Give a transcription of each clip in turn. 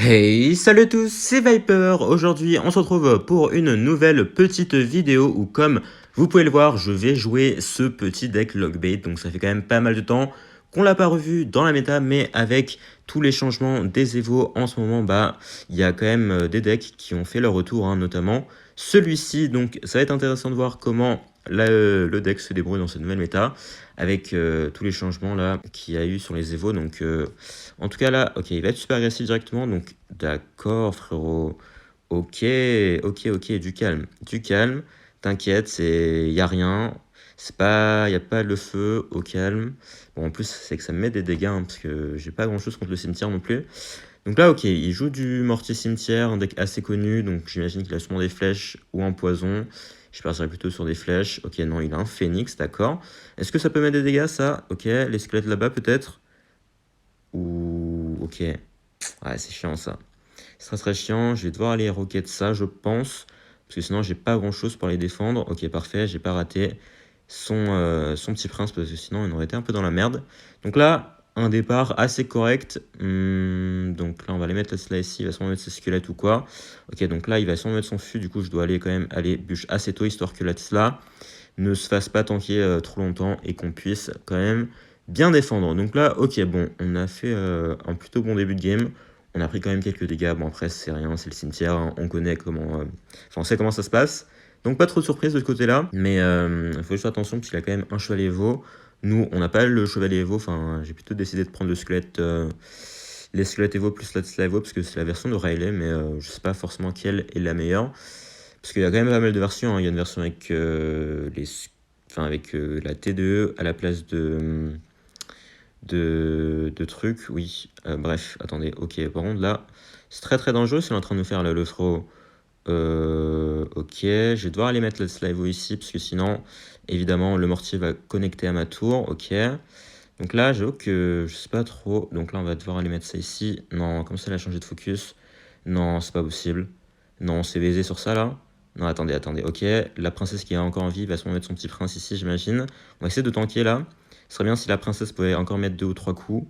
Hey, salut à tous, c'est Viper. Aujourd'hui, on se retrouve pour une nouvelle petite vidéo où, comme vous pouvez le voir, je vais jouer ce petit deck Lockbait. Donc ça fait quand même pas mal de temps qu'on l'a pas revu dans la méta, mais avec tous les changements des Evo en ce moment, il y a quand même des decks qui ont fait leur retour, hein, notamment celui-ci. Donc ça va être intéressant de voir comment le deck se débrouille dans cette nouvelle méta avec tous les changements là qu'il y a eu sur les Evo. Donc en tout cas là, ok, il va être super agressif directement. Donc d'accord frérot. Ok, ok, du calme. Du calme. T'inquiète, y a rien. Y a pas le feu, au calme. Bon, en plus, c'est que ça me met des dégâts, hein, parce que j'ai pas grand chose contre le cimetière non plus. Donc là, ok, il joue du mortier cimetière, un deck assez connu, donc j'imagine qu'il a sûrement des flèches ou un poison. Je partirais plutôt sur des flèches. Ok, non, il a un phénix, d'accord. Est-ce que ça peut mettre des dégâts, ça? Ok, les squelettes là-bas, peut-être? Ou... Ok. Ouais, c'est chiant, ça. C'est très chiant. Je vais devoir aller rocket ça, je pense. Parce que sinon, j'ai pas grand-chose pour les défendre. Ok, parfait, j'ai pas raté son petit prince, parce que sinon, il aurait été un peu dans la merde. Donc là, un départ assez correct. Donc là, on va les mettre là ici. Il va sûrement mettre ses squelettes ou quoi. Ok, donc là, il va sûrement mettre son fût. Du coup, je dois aller quand même aller bûche assez tôt, histoire que la Tesla ne se fasse pas tanker trop longtemps et qu'on puisse quand même bien défendre. Donc là, ok, bon, on a fait un plutôt bon début de game. On a pris quand même quelques dégâts. Bon, après, c'est rien, c'est le cimetière. Hein. On connaît comment... Enfin, on sait comment ça se passe. Donc, pas trop de surprise de ce côté-là. Mais il faut juste faire attention parce qu'il a quand même un chevalier Evo. Nous, on n'a pas le chevalier Evo. Enfin, j'ai plutôt décidé de prendre le squelette... les squelettes Evo plus la Tesla Evo parce que c'est la version de Riley. Mais je sais pas forcément quelle est la meilleure. Parce qu'il y a quand même pas mal de versions. Hein. Il y a une version avec, avec la TDE à la place de trucs. Oui, bref, attendez. Ok, par contre, là, c'est très dangereux. C'est en train de nous faire le throw. Ok, je vais devoir aller mettre le Slivo ici. Parce que sinon, évidemment, le mortier va connecter à ma tour. Ok. Donc là, j'avoue que je sais pas trop. Donc là, on va devoir aller mettre ça ici. Non, comme ça, elle a changé de focus. Non, c'est pas possible. Non, c'est baisé sur ça, là. Non, attendez. Ok, la princesse qui est encore en vie va sûrement mettre son petit prince ici, j'imagine. On va essayer de tanker, là. Ce serait bien si la princesse pouvait encore mettre 2 ou 3 coups.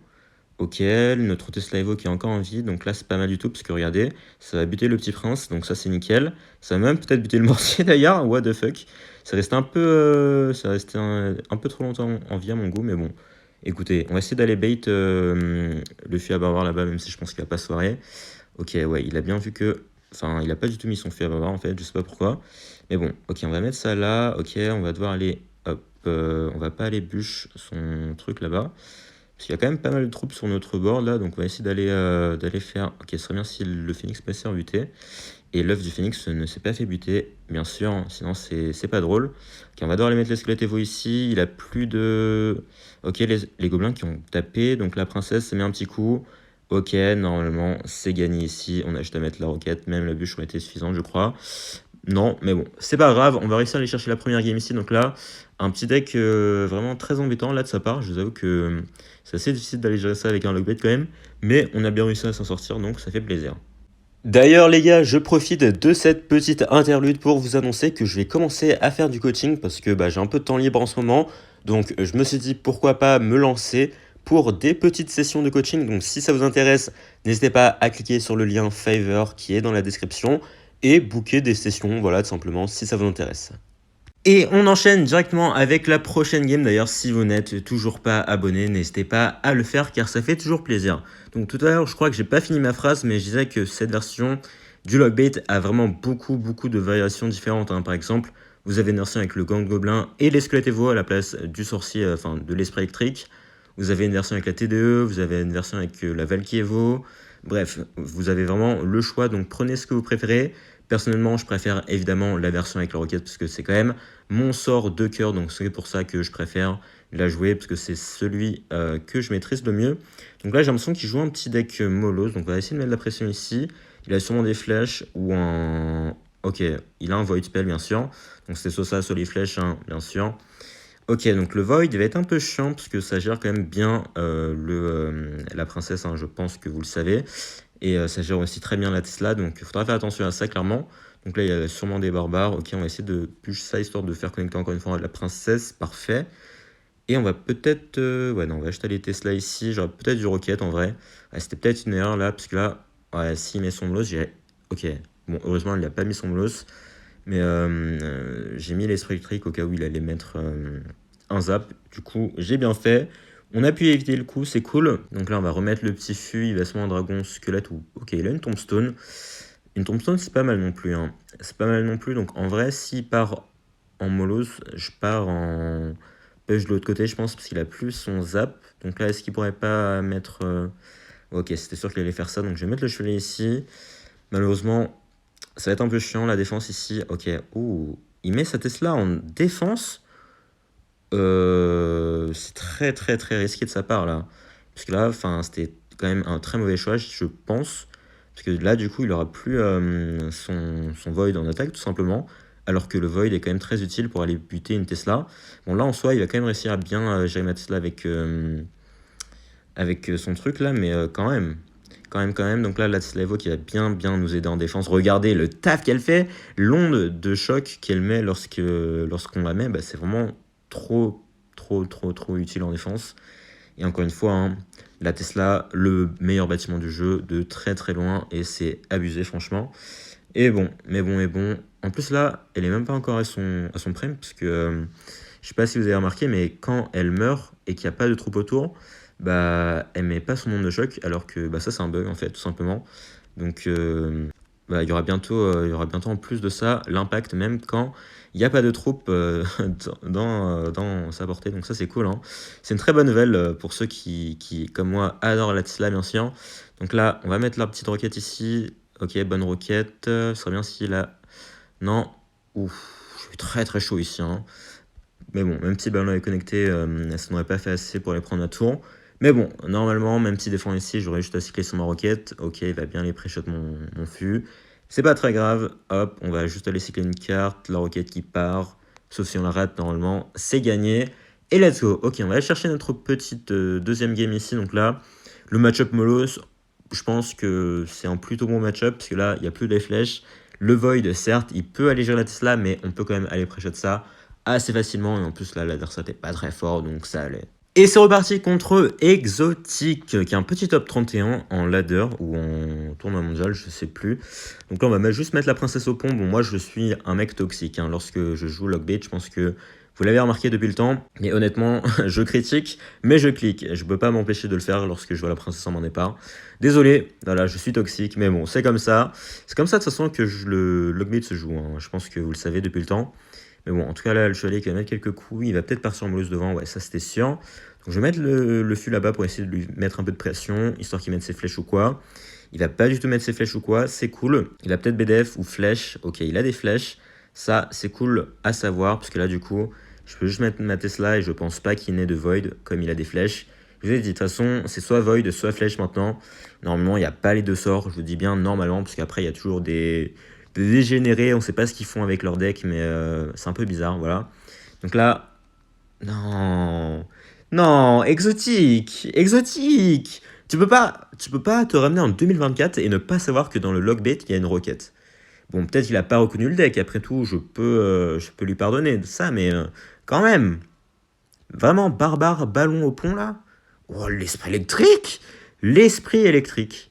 Ok, notre Tesla Evo qui est encore en vie. Donc là, c'est pas mal du tout, parce que regardez, ça va buter le petit prince. Donc ça, c'est nickel. Ça va même peut-être buter le mortier, d'ailleurs. What the fuck. Ça restait un peu, un peu trop longtemps en vie à mon goût, mais bon. Écoutez, on va essayer d'aller bait le fût à barbare là-bas, même si je pense qu'il va pas soirée. Ok, ouais, il a bien vu que... Enfin, il a pas du tout mis son fût à barbare, en fait, je sais pas pourquoi. Mais bon, ok, on va mettre ça là. Ok, on va devoir aller... Hop, on va pas aller bûche son truc là-bas. Parce qu'il y a quand même pas mal de troupes sur notre board, là. Donc on va essayer d'aller faire... Ok, ce serait bien si le phoenix passait en buter. Et l'œuf du phoenix ne s'est pas fait buter, bien sûr, hein, sinon c'est pas drôle. Ok, on va devoir aller mettre les squelettes Evo ici. Il a plus de... Ok, les gobelins qui ont tapé. Donc la princesse se met un petit coup. Ok, normalement, c'est gagné ici. On a juste à mettre la roquette. Même la bûche aurait été suffisante, je crois. Non, mais bon, c'est pas grave. On va réussir à aller chercher la première game ici. Donc là, un petit deck vraiment très embêtant là de sa part. Je vous avoue que c'est assez difficile d'aller gérer ça avec un logbait quand même. Mais on a bien réussi à s'en sortir, donc ça fait plaisir. D'ailleurs les gars, je profite de cette petite interlude pour vous annoncer que je vais commencer à faire du coaching parce que j'ai un peu de temps libre en ce moment. Donc je me suis dit pourquoi pas me lancer pour des petites sessions de coaching. Donc si ça vous intéresse, n'hésitez pas à cliquer sur le lien Fiverr qui est dans la description et booker des sessions, voilà tout simplement si ça vous intéresse. Et on enchaîne directement avec la prochaine game. D'ailleurs, si vous n'êtes toujours pas abonné, n'hésitez pas à le faire car ça fait toujours plaisir. Donc tout à l'heure, je crois que j'ai pas fini ma phrase, mais je disais que cette version du Lockbait a vraiment beaucoup de variations différentes. Hein. Par exemple, vous avez une version avec le gang gobelin et les squelettes Evo à la place du sorcier, enfin de l'esprit électrique. Vous avez une version avec la TDE, vous avez une version avec la Valky Evo. Bref, vous avez vraiment le choix, donc prenez ce que vous préférez. Personnellement, je préfère évidemment la version avec la roquette parce que c'est quand même mon sort de cœur, donc c'est pour ça que je préfère la jouer parce que c'est celui que je maîtrise le mieux. Donc là, j'ai l'impression qu'il joue un petit deck mollos, donc on va essayer de mettre de la pression ici. Il a sûrement des flèches ou un... Ok, il a un Void Spell bien sûr, donc c'est soit ça, soit les flèches, hein, bien sûr. Ok, donc le Void va être un peu chiant parce que ça gère quand même bien la princesse, hein, je pense que vous le savez. Et ça gère aussi très bien la Tesla, donc il faudra faire attention à ça clairement. Donc là, il y a sûrement des barbares. Ok, on va essayer de push ça histoire de faire connecter encore une fois la princesse. Parfait. Et on va peut-être... ouais, non, on va acheter les Tesla ici. J'aurais peut-être du rocket en vrai. Ouais, c'était peut-être une erreur là, parce que là, Ouais, s'il met son Molosse, j'ai... Ok, bon, heureusement, il n'a pas mis son Molosse. Mais j'ai mis l'esprit électrique au cas où il allait mettre un zap. Du coup, j'ai bien fait. On a pu éviter le coup, c'est cool. Donc là, on va remettre le petit fût. Il va se mettre un dragon squelette. Ou... Ok, il a une tombstone. Une tombstone, c'est pas mal non plus, hein. C'est pas mal non plus. Donc en vrai, s'il part en Molos, je pars en push de l'autre côté, je pense, parce qu'il a plus son zap. Donc là, est-ce qu'il pourrait pas mettre... Ok, c'était sûr qu'il allait faire ça. Donc je vais mettre le chevalet ici. Malheureusement, ça va être un peu chiant la défense ici. Ok, ouh, il met sa Tesla en défense. C'est très très très risqué de sa part là. Parce que là, enfin, c'était quand même un très mauvais choix, je pense. Parce que là, du coup, il aura plus son Void en attaque, tout simplement. Alors que le Void est quand même très utile pour aller buter une Tesla. Bon, là, en soi, il va quand même réussir à bien gérer ma Tesla avec son truc là, mais quand même. Quand même. Donc là, la Tesla Evo qui va bien nous aider en défense. Regardez le taf qu'elle fait. L'onde de choc qu'elle met lorsqu'on la met, bah, c'est vraiment trop utile en défense. Et encore une fois, hein, la Tesla, le meilleur bâtiment du jeu de très très loin, et c'est abusé franchement. Et bon, mais bon. En plus là, elle est même pas encore à son prime, parce que je sais pas si vous avez remarqué, mais quand elle meurt et qu'il n'y a pas de troupe autour, bah elle met pas son onde de choc, alors que bah, ça c'est un bug en fait, tout simplement. Donc bah, il y aura bientôt en plus de ça l'impact même quand il n'y a pas de troupes dans sa portée. Donc ça c'est cool, hein. C'est une très bonne nouvelle pour ceux qui, comme moi, adorent la Tesla bien sûr. Donc là, on va mettre la petite roquette ici. Ok, bonne roquette. Ce serait bien si là... Non. Ouf, je suis très très chaud ici, hein. Mais bon, même si le ballon est connecté, ça n'aurait pas fait assez pour les prendre à tour. Mais bon, normalement, même s'il défend ici, j'aurais juste à cycler sur ma roquette. Ok, il va bien les pré-shot mon fût. C'est pas très grave. Hop, on va juste aller cycler une carte, la roquette qui part. Sauf si on la rate, normalement, c'est gagné. Et let's go. Ok, on va aller chercher notre petite deuxième game ici. Donc là, le match-up Molos, je pense que c'est un plutôt bon match-up. Parce que là, il n'y a plus les flèches. Le Void, certes, il peut aller gérer la Tesla, mais on peut quand même aller pré-shot ça assez facilement. Et en plus, là, l'adversaire n'est pas très fort, donc ça allait. Et c'est reparti contre Exotic, qui est un petit top 31 en ladder ou en tournoi mondial, je sais plus. Donc là, on va juste mettre la princesse au pont. Bon, moi, je suis un mec toxique, hein. Lorsque je joue Lockbait, je pense que vous l'avez remarqué depuis le temps. Mais honnêtement, je critique, mais je clique. Je peux pas m'empêcher de le faire lorsque je vois la princesse en mon départ. Désolé, voilà, je suis toxique, mais bon, c'est comme ça. C'est comme ça, de toute façon, que le Lockbait se joue, hein. Je pense que vous le savez depuis le temps. Mais bon, en tout cas, là, le chevalier qui va mettre quelques coups, il va peut-être partir en molosse devant, ouais, ça c'était sûr. Donc je vais mettre le fût là-bas pour essayer de lui mettre un peu de pression, histoire qu'il mette ses flèches ou quoi. Il va pas du tout mettre ses flèches ou quoi, c'est cool. Il a peut-être BDF ou flèche, ok, il a des flèches. Ça, c'est cool à savoir, parce que là, du coup, je peux juste mettre ma Tesla et je pense pas qu'il n'ait de Void, comme il a des flèches. Je vous ai dit, de toute façon, c'est soit Void, soit flèche maintenant. Normalement, il n'y a pas les deux sorts, je vous dis bien normalement, parce qu'après, il y a toujours des dégénérés, on sait pas ce qu'ils font avec leur deck, mais c'est un peu bizarre, voilà. Donc là, non, exotique. Tu peux pas te ramener en 2024 et ne pas savoir que dans le logbait, il y a une roquette. Bon, peut-être qu'il a pas reconnu le deck, après tout, je peux lui pardonner de ça, mais quand même. Vraiment, barbare, ballon au pont, là. Oh, l'esprit électrique. L'esprit électrique.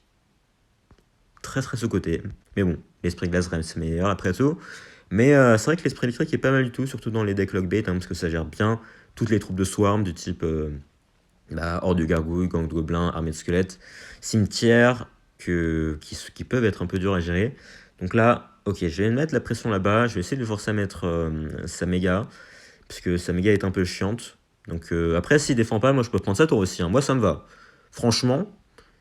Très très sous-côté. Mais bon, l'esprit glace rem, c'est meilleur après tout. Mais c'est vrai que l'esprit électrique est pas mal du tout, surtout dans les decks lockbait, hein, parce que ça gère bien toutes les troupes de swarm du type horde de gargouilles, gang de gobelins, armée de squelettes, cimetière, qui peuvent être un peu durs à gérer. Donc là, ok, je vais mettre la pression là-bas, je vais essayer de le forcer à mettre sa méga, parce que sa méga est un peu chiante. Donc après, s'il défend pas, moi je peux prendre sa tour aussi, hein. Moi ça me va. Franchement,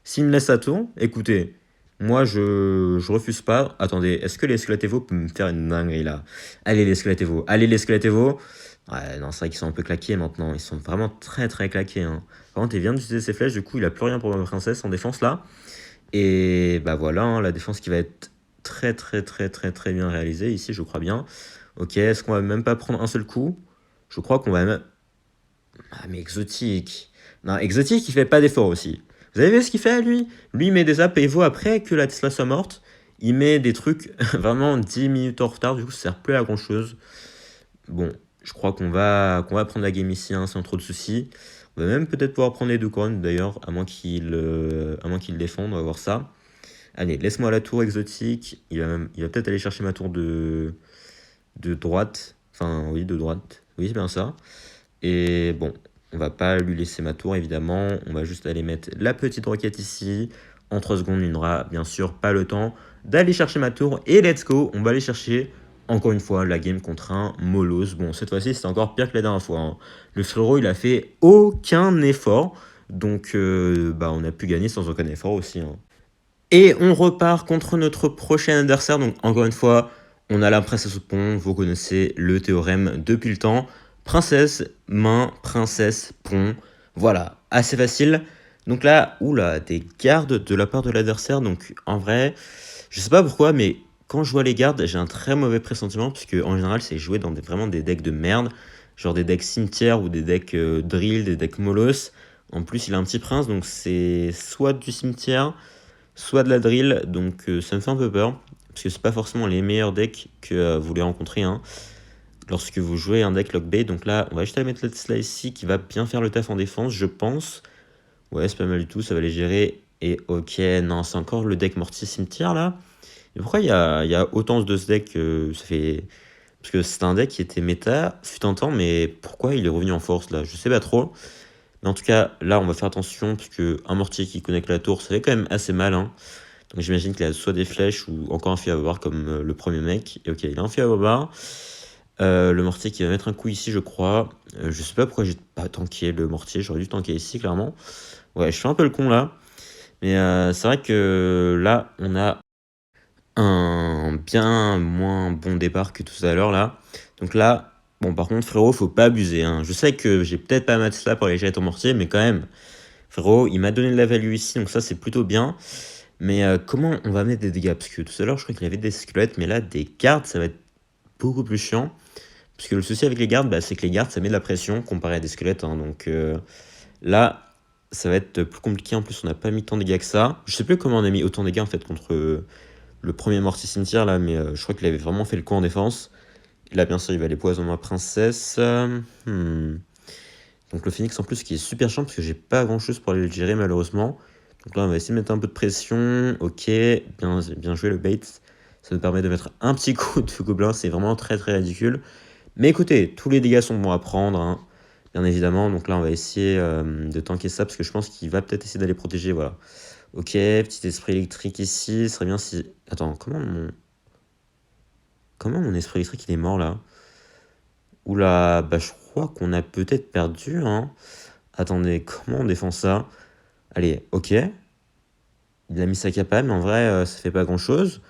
s'il me laisse sa tour, écoutez, moi je refuse pas. Attendez, est-ce que les Squeletevo peut me faire une dinguerie là? Allez les Squeletevo, allez les Squeletevo. Ouais, non, c'est vrai qu'ils sont un peu claqués maintenant. Ils sont vraiment très très claqués, hein. Par contre, il vient d'utiliser ses flèches, du coup, il a plus rien pour ma princesse en défense là. Et bah voilà, hein, la défense qui va être très très très très très bien réalisée ici, je crois bien. Ok, est-ce qu'on va même pas prendre un seul coup? Je crois qu'on va même... Ah mais exotique. Non, exotique, il fait pas d'effort aussi. Vous avez vu ce qu'il fait lui? Lui, il met des apps et vaut après que la Tesla soit morte. Il met des trucs vraiment 10 minutes en retard, du coup, ça sert plus à grand chose. Bon, je crois qu'on va prendre la game ici, hein, sans trop de soucis. On va même peut-être pouvoir prendre les deux couronnes d'ailleurs, à moins qu'il défende, on va voir ça. Allez, laisse-moi la tour exotique. Il va peut-être aller chercher ma tour de droite. Enfin, oui, de droite. Oui, c'est bien ça. Et bon, on va pas lui laisser ma tour, évidemment. On va juste aller mettre la petite roquette ici. En 3 secondes, il n'aura bien sûr pas le temps d'aller chercher ma tour. Et let's go, on va aller chercher, encore une fois, la game contre un Molos. Bon, cette fois-ci, c'est encore pire que la dernière fois, hein. Le frérot, il a fait aucun effort. Donc, on a pu gagner sans aucun effort aussi, hein. Et on repart contre notre prochain adversaire. Donc, encore une fois, on a la princesse au pont. Vous connaissez le théorème depuis le temps. Princesse, main, princesse, pont. Voilà, assez facile. Donc là, oula, des gardes de la part de l'adversaire. Donc, en vrai, je sais pas pourquoi, mais quand je vois les gardes, j'ai un très mauvais pressentiment. Puisque, en général, c'est joué dans vraiment des decks de merde. Genre des decks cimetière ou des decks drill, des decks molos. En plus, il a un petit prince. Donc, c'est soit du cimetière soit de la drill, donc ça me fait un peu peur, parce que c'est pas forcément les meilleurs decks que vous les rencontrez, hein, lorsque vous jouez un deck lockbait. Donc là, on va juste aller mettre le Tesla ici, qui va bien faire le taf en défense, je pense. Ouais, c'est pas mal du tout, ça va les gérer. Et ok, non, c'est encore le deck Mortier Cimetière, là. Et pourquoi il y a autant de ce deck ça fait... Parce que c'est un deck qui était méta, fut un temps, mais pourquoi il est revenu en force, là? Je sais pas trop. Mais en tout cas, là, on va faire attention, parce qu'un mortier qui connecte la tour, ça fait quand même assez mal, hein. Donc j'imagine qu'il a soit des flèches ou encore un fil à barre comme le premier mec. Et ok, il a un fil à barre. Le mortier qui va mettre un coup ici, je crois. Je sais pas pourquoi j'ai pas tanké le mortier. J'aurais dû tanker ici, clairement. Ouais, je fais un peu le con là. Mais c'est vrai que là, on a un bien moins bon départ que tout à l'heure là. Donc là, bon, par contre, frérot, faut pas abuser, hein. Je sais que j'ai peut-être pas mettre ça pour aller gérer ton mortier, mais quand même, frérot, il m'a donné de la value ici, donc ça, c'est plutôt bien. Mais comment on va mettre des dégâts? Parce que tout à l'heure, je crois qu'il avait des squelettes, mais là, des gardes, ça va être beaucoup plus chiant. Parce que le souci avec les gardes, c'est que les gardes, ça met de la pression comparé à des squelettes, hein. Donc là, ça va être plus compliqué. En plus, on n'a pas mis tant de dégâts que ça. Je sais plus comment on a mis autant de dégâts en fait contre le premier mortier cimetière là, mais je crois qu'il avait vraiment fait le coup en défense. Et là, bien sûr, il va aller poisonner ma princesse. Donc le phoenix en plus qui est super chiant parce que j'ai pas grand chose pour aller le gérer malheureusement. Donc là, on va essayer de mettre un peu de pression. Ok, bien joué le bait. Ça nous permet de mettre un petit coup de gobelin. C'est vraiment très très ridicule. Mais écoutez, tous les dégâts sont bons à prendre, hein, bien évidemment. Donc là, on va essayer de tanker ça parce que je pense qu'il va peut-être essayer d'aller protéger. Voilà. Ok, petit esprit électrique ici. Ce serait bien si... Attends, comment mon esprit électrique il est mort là? Oula, je crois qu'on a peut-être perdu, hein. Attendez, comment on défend ça? Allez, ok. Il a mis sa capa, mais en vrai, ça fait pas grand-chose.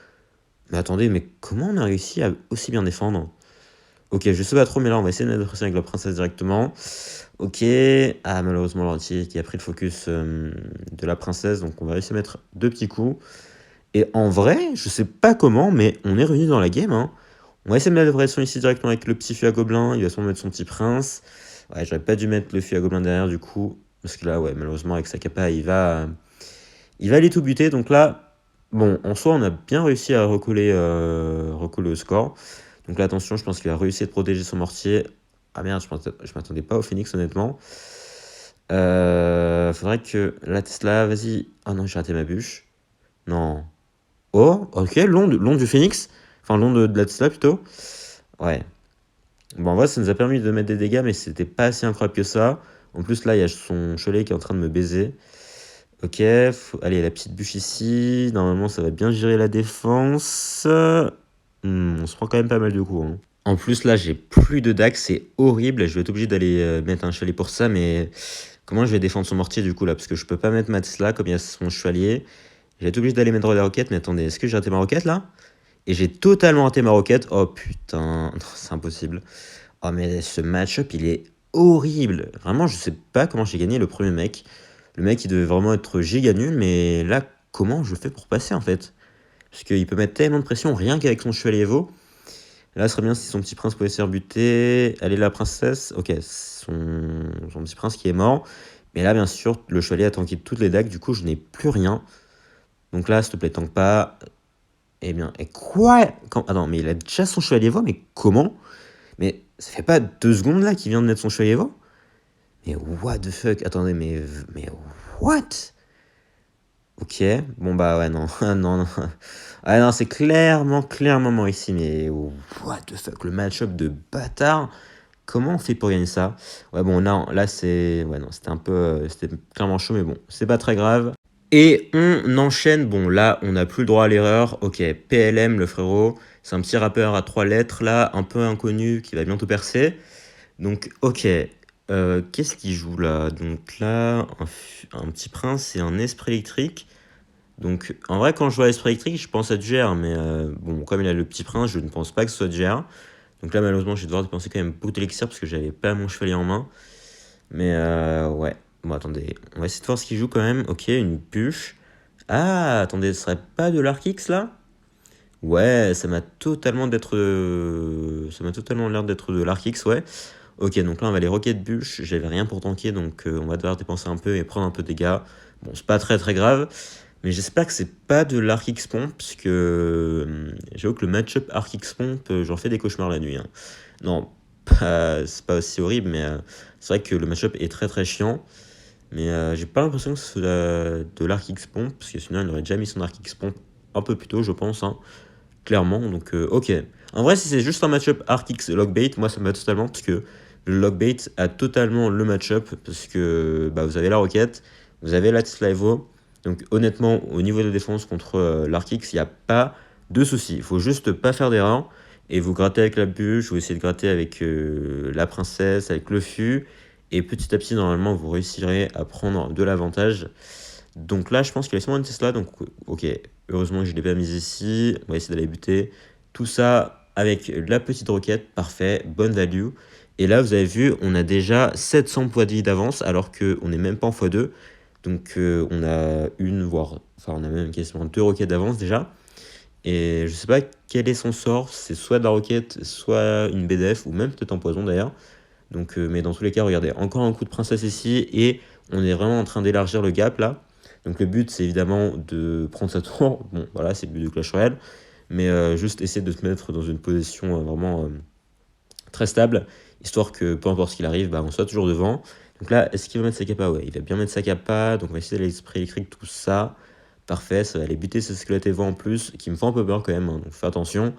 Mais attendez, mais comment on a réussi à aussi bien défendre? Ok, je sais pas trop, mais là, on va essayer de mettre la pression avec la princesse directement. Ok. Ah, malheureusement, l'anti qui a pris le focus de la princesse. Donc, on va réussir à mettre 2 petits coups. Et en vrai, je sais pas comment, mais on est revenu dans la game, hein. On va essayer de mettre la pression ici directement avec le petit fût à gobelin. Il va sûrement mettre son petit prince. Ouais, j'aurais pas dû mettre le fût à gobelin derrière, du coup. Parce que là, ouais, malheureusement, avec sa capa, il va aller tout buter. Donc là, bon, en soi, on a bien réussi à recoller au score. Donc là, attention, je pense qu'il a réussi à protéger son mortier. Ah merde, je m'attendais pas au phoenix, honnêtement. Faudrait que la Tesla, vas-y. Ah non, j'ai raté ma bûche. Non. Oh, ok, long du phoenix. Enfin, long de la Tesla, plutôt. Ouais. Bon, en vrai, ça nous a permis de mettre des dégâts, mais c'était pas assez incroyable que ça. En plus, là, il y a son Cholet qui est en train de me baiser. Ok, allez, la petite bûche ici. Normalement, ça va bien gérer la défense. On se prend quand même pas mal de coups, hein. En plus, là, j'ai plus de dax, c'est horrible. Je vais être obligé d'aller mettre un chevalier pour ça, mais comment je vais défendre son mortier du coup là? Parce que je peux pas mettre ma Tesla comme il y a son chevalier. Je vais être obligé d'aller mettre la roquette, mais attendez, est-ce que j'ai raté ma roquette là? Et j'ai totalement raté ma roquette. Oh putain, c'est impossible. Oh, mais ce match-up, il est horrible. Vraiment, je sais pas comment j'ai gagné le premier mec. Le mec, il devait vraiment être giga nul, mais là, comment je fais pour passer en fait? Parce qu'il peut mettre tellement de pression rien qu'avec son chevalier Evo. Là, ce serait bien si son petit prince pouvait se faire buter. Elle est la princesse. Ok, son petit prince qui est mort. Mais là, bien sûr, le chevalier a tanké toutes les dagues. Du coup, je n'ai plus rien. Donc là, s'il te plaît, tank pas. Eh bien, et quoi Attends, mais il a déjà son chevalier Evo, mais comment? Mais ça fait pas 2 secondes là qu'il vient de mettre son chevalier Evo? Mais what the fuck? Attendez, mais what? Ok, bon bah ouais, non, non, non. Ah non, c'est clairement mort ici, mais what the fuck, le match-up de bâtard. Comment on fait pour gagner ça? Ouais, bon, non, là, c'est... Ouais, non, c'était un peu... c'était clairement chaud, mais bon, c'est pas très grave. Et on enchaîne. Bon, là, on n'a plus le droit à l'erreur. Ok, PLM, le frérot. C'est un petit rappeur à 3 lettres, là, un peu inconnu, qui va bientôt percer. Donc, ok. Qu'est-ce qu'il joue, là? Donc là, un petit prince et un esprit électrique. Donc, en vrai, quand je vois esprit électrique, je pense à Djer, mais bon, comme il a le petit prince, je ne pense pas que ce soit Djer. Donc là, malheureusement, je vais devoir dépenser quand même beaucoup d'élixir parce que j'avais pas mon chevalier en main. Mais ouais. Bon, attendez. On va essayer de voir ce qu'il joue quand même. Ok, une bûche. Ah, attendez, ce serait pas de l'Arkix là? Ouais, ça m'a totalement l'air d'être de l'Arkix, ouais. Ok, donc là, on va les roquettes bûches. J'avais rien pour tanker, donc on va devoir dépenser un peu et prendre un peu de dégâts. Bon, c'est pas très grave. Mais j'espère que c'est pas de l'Arkix Pomp, parce que j'avoue que le match-up Arkix Pomp, j'en fais des cauchemars la nuit, hein. Non, c'est pas aussi horrible, mais c'est vrai que le match-up est très chiant. Mais j'ai pas l'impression que c'est de l'Arkix Pomp, parce que sinon il aurait déjà mis son Arkix Pomp un peu plus tôt, je pense, hein, clairement. Donc ok. En vrai, si c'est juste un match-up Arkix Lockbait, moi ça me va totalement, parce que le Lockbait a totalement le match-up, parce que bah, vous avez la roquette, vous avez la Tslaivo. Donc honnêtement, au niveau de défense contre l'Arkix, il n'y a pas de souci. Il faut juste pas faire d'erreur. Et vous grattez avec la bûche, vous essayez de gratter avec la princesse, avec le fût. Et petit à petit, normalement, vous réussirez à prendre de l'avantage. Donc là, je pense qu'il y a sûrement une Tesla. Donc ok, heureusement que je ne l'ai pas mise ici. On va essayer d'aller buter. Tout ça avec la petite roquette. Parfait, bonne value. Et là, vous avez vu, on a déjà 700 points de vie d'avance alors qu'on n'est même pas en x2. Donc on a enfin on a même quasiment 2 roquettes d'avance déjà. Et je sais pas quel est son sort, c'est soit de la roquette, soit une BDF, ou même peut-être un poison d'ailleurs. Donc, mais dans tous les cas, regardez, encore un coup de princesse ici, et on est vraiment en train d'élargir le gap là. Donc le but c'est évidemment de prendre sa tour, bon voilà c'est le but de Clash Royale, mais juste essayer de se mettre dans une position vraiment très stable, histoire que peu importe ce qu'il arrive, bah, on soit toujours devant. Donc là, est-ce qu'il va mettre sa capa? Ouais, il va bien mettre sa capa, donc on va essayer d'aller l'esprit électrique, tout ça. Parfait, ça va aller buter ces squelettes et en plus, qui me font un peu peur quand même, hein, donc fais attention.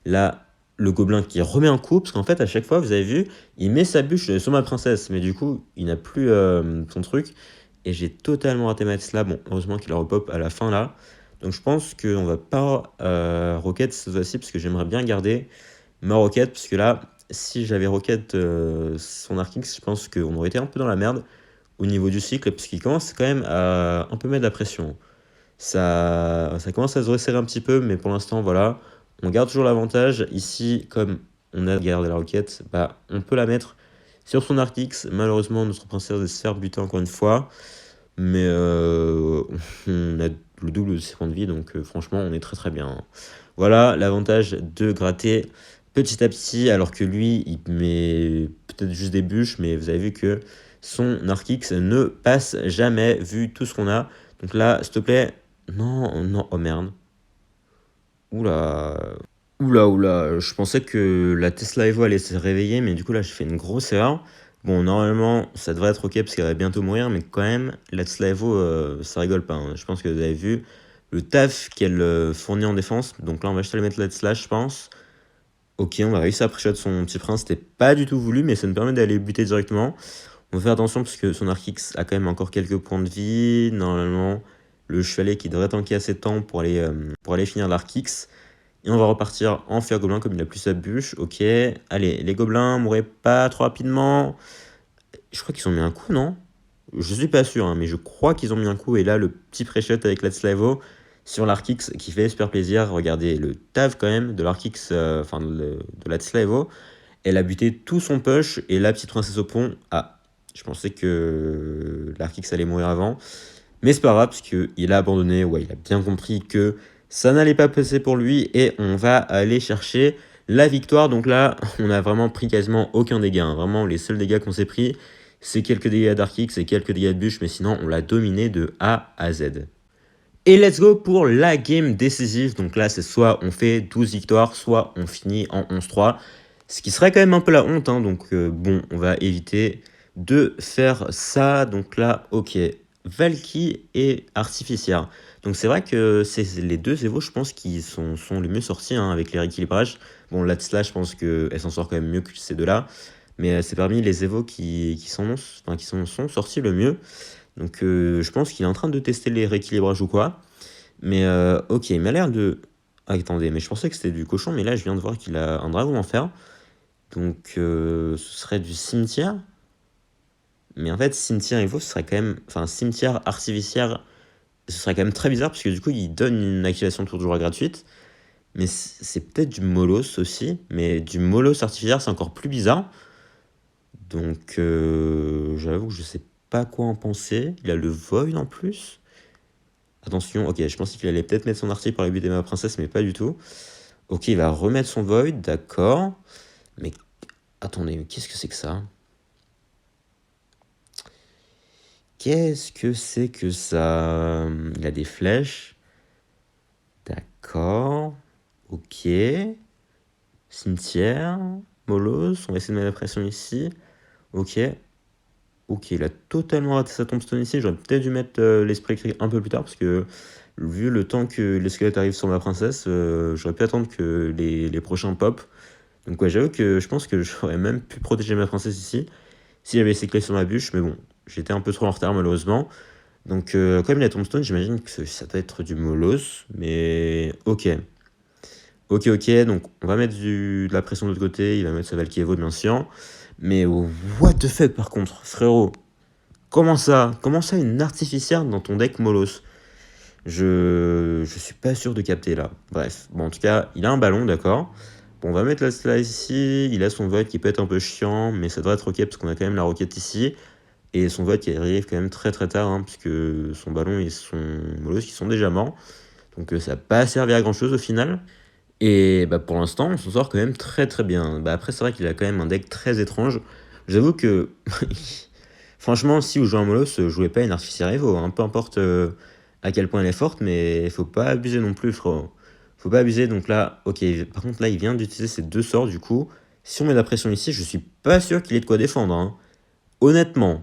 Là, le gobelin qui remet un coup, parce qu'en fait, à chaque fois, vous avez vu, il met sa bûche sur ma princesse, mais du coup, il n'a plus son truc, et j'ai totalement raté ma Tesla. Bon, heureusement qu'il a repop à la fin là. Donc je pense qu'on va pas rocket cette fois-ci, parce que j'aimerais bien garder ma roquette, parce que là, si j'avais roquette son Arcix, je pense qu'on aurait été un peu dans la merde au niveau du cycle, puisqu'il commence quand même à un peu mettre la pression. Ça commence à se resserrer un petit peu, mais pour l'instant, voilà, on garde toujours l'avantage. Ici, comme on a gardé la roquette, bah, on peut la mettre sur son Arcix. Malheureusement, notre princesse va se faire buter encore une fois, mais on a le double de ses points de vie, donc franchement, on est très bien. Voilà l'avantage de gratter petit à petit, alors que lui, il met peut-être juste des bûches, mais vous avez vu que son Arcix ne passe jamais, vu tout ce qu'on a. Donc là, s'il te plaît, non, oh merde. Oula, oula, je pensais que la Tesla Evo allait se réveiller, mais du coup là, j'ai fait une grosse erreur. Bon, normalement, ça devrait être ok parce qu'elle va bientôt mourir, mais quand même, la Tesla Evo, ça rigole pas, hein. Je pense que vous avez vu le taf qu'elle fournit en défense. Donc là, on va juste aller mettre la Tesla, je pense. Ok, on va réussir à pré-shot son petit prince. C'était pas du tout voulu, mais ça nous permet d'aller buter directement. On va faire attention parce que son Arcix a quand même encore quelques points de vie. Normalement, le chevalet qui devrait tanker assez de temps pour aller finir l'Arcix. Et on va repartir en fer gobelin comme il a plus sa bûche. Ok, allez, les gobelins mourraient pas trop rapidement. Je crois qu'ils ont mis un coup, non? Je suis pas sûr, hein, mais je crois qu'ils ont mis un coup. Et là, le petit pré-shot avec Letslavo sur l'Arkix qui fait super plaisir. Regardez le taf quand même de l'Arkix, enfin de Letslavo. Elle a buté tout son push et la petite princesse au pont. Ah, je pensais que l'Arkix allait mourir avant. Mais c'est pas grave, parce qu'il a abandonné. Ouais, il a bien compris que ça n'allait pas passer pour lui. Et on va aller chercher la victoire. Donc là, on a vraiment pris quasiment aucun dégât, hein. Vraiment, les seuls dégâts qu'on s'est pris, c'est quelques dégâts d'Arkix et quelques dégâts de bûche. Mais sinon, on l'a dominé de A à Z. Et let's go pour la game décisive. Donc là, c'est soit on fait 12 victoires, soit on finit en 11-3. Ce qui serait quand même un peu la honte, hein. Donc bon, on va éviter de faire ça. Donc là, ok, Valky et Artificière. Donc c'est vrai que c'est les deux Evo, je pense, qui sont les mieux sortis hein, avec les rééquilibrages. Bon, Latsla, je pense qu'elle s'en sort quand même mieux que ces deux-là. Mais c'est parmi les Evo qui sont sortis le mieux. Donc je pense qu'il est en train de tester les rééquilibrages ou quoi. Mais ok, il m'a l'air de... Ah, attendez, mais je pensais que c'était du cochon, mais là je viens de voir qu'il a un dragon en fer. Donc ce serait du cimetière. Mais en fait, cimetière Evo, ce serait quand même... Enfin, cimetière artificière, ce serait quand même très bizarre, parce que du coup, il donne une activation tour de joie gratuite. Mais c'est peut-être du Molos aussi. Mais du Molos artificiaire, c'est encore plus bizarre. Donc j'avoue que je sais pas quoi en penser. Il a le Void en plus. Attention, ok, je pensais qu'il allait peut-être mettre son arti pour la buter ma princesse, mais pas du tout. Ok, il va remettre son Void, d'accord. Mais attendez, mais qu'est-ce que c'est que ça? Qu'est-ce que c'est que ça? Il a des flèches. D'accord. Ok. Cimetière. Molos. On va essayer de mettre la pression ici. Ok. Ok, il a totalement raté sa tombstone ici. J'aurais peut-être dû mettre l'esprit cri un peu plus tard parce que vu le temps que les squelettes arrivent sur ma princesse, j'aurais pu attendre que les prochains pop. Donc ouais, j'avoue que je pense que j'aurais même pu protéger ma princesse ici si j'avais ces clés sur ma bûche, mais bon, j'étais un peu trop en retard malheureusement. Donc comme il a tombstone, j'imagine que ça doit être du molos, mais ok. Ok, ok, donc on va mettre de la pression de l'autre côté, il va mettre sa Valkyrie bien sûr. Mais what the fuck par contre, frérot? Comment ça? Comment ça une artificière dans ton deck Molos? Je suis pas sûr de capter là. Bref, bon en tout cas, il a un ballon, d'accord. Bon, on va mettre la slice ici, il a son vote qui peut être un peu chiant, mais ça devrait être ok parce qu'on a quand même la roquette ici. Et son vote qui arrive quand même très très tard, hein, puisque son ballon et son Molos qui sont déjà morts. Donc ça n'a pas servi à grand chose au final. Et bah, pour l'instant, on s'en sort quand même très très bien. Bah, après, c'est vrai qu'il a quand même un deck très étrange. J'avoue que, franchement, si vous jouez un Molos, jouez pas une Artificière Evo. Hein. Peu importe à quel point elle est forte, mais faut pas abuser non plus, frérot. Faut pas abuser. Donc là, ok, par contre, là, il vient d'utiliser ses deux sorts, du coup. Si on met la pression ici, je suis pas sûr qu'il ait de quoi défendre. Hein. Honnêtement.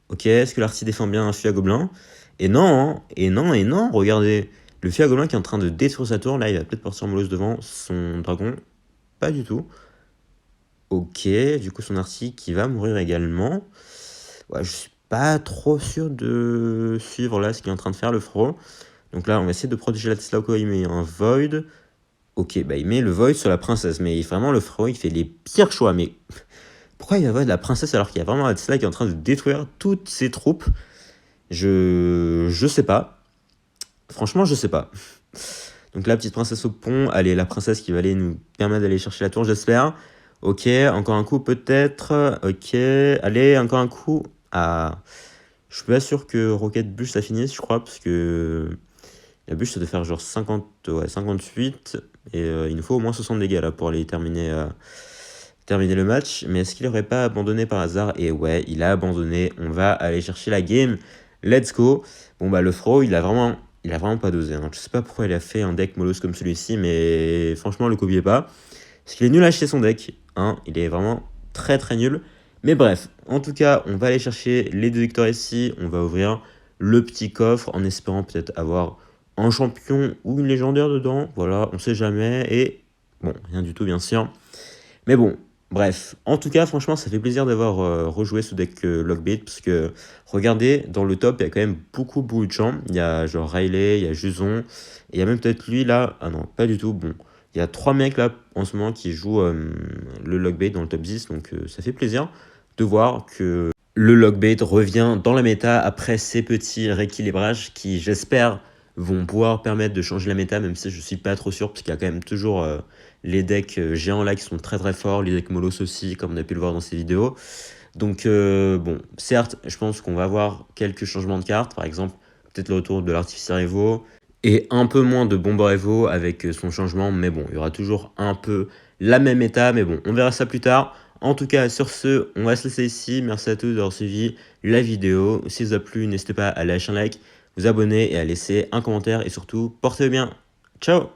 Ok, est-ce que l'arti défend bien un fût à gobelin? Et non, hein. Et non, et non, regardez. Le fût à gobelin qui est en train de détruire sa tour, là, il va peut-être partir en Molos devant son dragon. Pas du tout. Ok, du coup, son arti qui va mourir également. Ouais, je suis pas trop sûr de suivre là ce qu'il est en train de faire, le Fro. Donc là, on va essayer de protéger la Tesla au cas où il met un Void. Ok, bah il met le Void sur la princesse. Mais vraiment, le Fro, il fait les pires choix. Mais pourquoi il va Void la princesse alors qu'il y a vraiment la Tesla qui est en train de détruire toutes ses troupes? Je sais pas. Franchement, je sais pas. Donc la petite princesse au pont, allez, la princesse qui va aller nous permettre d'aller chercher la tour, j'espère. Ok, encore un coup peut-être. Ok, allez, encore un coup. Ah, je suis pas sûr que Rocket Bûche ça finisse, je crois, parce que la bûche ça doit faire genre 50, ouais, 58. Et il nous faut au moins 60 dégâts là pour aller terminer le match. Mais est-ce qu'il aurait pas abandonné par hasard? Et ouais, il a abandonné. On va aller chercher la game. Let's go. Bon bah le Fro, il a vraiment pas dosé. Hein. Je sais pas pourquoi il a fait un deck Molos comme celui-ci, mais franchement, le copiez pas. Parce qu'il est nul à acheter son deck. Hein. Il est vraiment très très nul. Mais bref, en tout cas, on va aller chercher les deux victoires ici. On va ouvrir le petit coffre en espérant peut-être avoir un champion ou une légendaire dedans. Voilà, on sait jamais. Et bon, rien du tout, bien sûr. Mais bon, bref. En tout cas, franchement, ça fait plaisir d'avoir rejoué ce deck Lockbait. Parce que, regardez, dans le top, il y a quand même beaucoup de gens. Il y a genre Riley, il y a Juson. Et il y a même peut-être lui là. Ah non, pas du tout. Bon, il y a 3 mecs là en ce moment qui jouent le Lockbait dans le top 10. Donc ça fait plaisir de voir que le Lockbait revient dans la méta après ces petits rééquilibrages qui, j'espère, vont pouvoir permettre de changer la méta, même si je suis pas trop sûr, parce qu'il y a quand même toujours les decks géants là qui sont très très forts, les decks Molos aussi, comme on a pu le voir dans ces vidéos. Donc bon, certes, je pense qu'on va avoir quelques changements de cartes, par exemple, peut-être le retour de l'Artificier Evo, et un peu moins de Bomber Evo avec son changement, mais bon, il y aura toujours un peu la même méta, mais bon, on verra ça plus tard. En tout cas, sur ce, on va se laisser ici. Merci à tous d'avoir suivi la vidéo. Si ça vous a plu, n'hésitez pas à lâcher un like, vous abonner et à laisser un commentaire. Et surtout, portez-vous bien. Ciao!